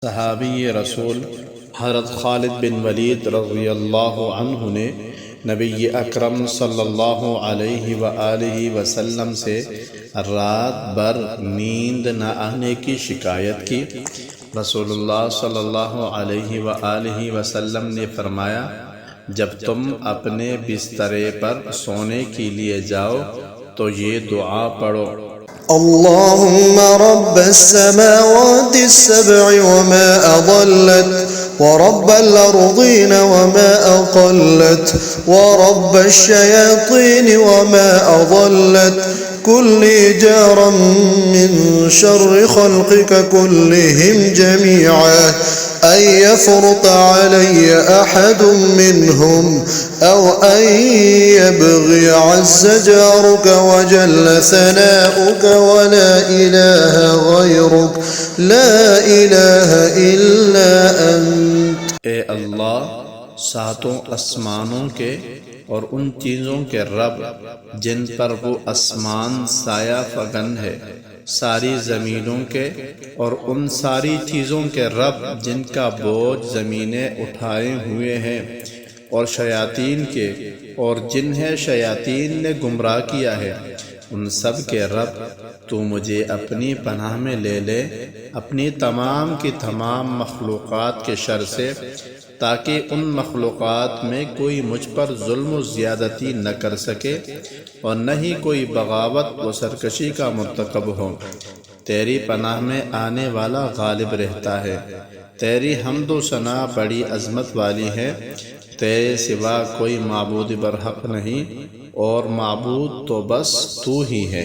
सहाबी रसूल हज़रत खालिद बिन वलीद रज़ियल्लाहु अन्हु ने नबी अकरम सल्लल्लाहु अलैहि वआलिहि वसल्लम से रात भर नींद न आने की शिकायत की। रसूलुल्लाह सल्लल्लाहु अलैहि वआलिहि वसल्लम ने फरमाया, जब तुम अपने बिस्तरे पर सोने के लिए जाओ तो ये दुआ पढ़ो, अल्लाहुम्मा रब्बस समावाति अस्सब'i वमा अदल्लत व रब्बल अर्दीन वमा अक़ल्लत व रब्बश शयातीन वमा अदल्लत कुल्ली जारम मिन शर्रि खल्क़िक कुल्लिहिम जमीअ अन यफ़रुत अलय्य अहदुम मिनहुम औ अन यबग़ि अज़्ज़ जारुक व जल्ल सनाउक व ला इलाहा गैरुक ला इलाहा इल्ला अंत। ए अल्लाह, सातों आसमानों के और उन चीज़ों के रब जिन पर वो आसमान साया फगन है, सारी ज़मीनों के और उन सारी चीज़ों के रब जिनका बोझ ज़मीनें उठाए हुए हैं, और शयातीन के और जिन्हें शयातीन ने गुमराह किया है, उन सब के रब तू मुझे अपनी पनाह में ले ले अपनी तमाम की तमाम मखलूक़ात के शर से, ताकि उन मखलूक़ात में कोई मुझ पर जुल्म व ज़्यादती न कर सके और न ही कोई बगावत व सरकशी का मुर्तकब हो। तेरी पनाह में आने वाला गालिब रहता है। तेरी हम्द व सना बड़ी अज़मत वाली है। तेरे सिवा कोई माबूद बरहक नहीं और माबूद तो बस तू ही है।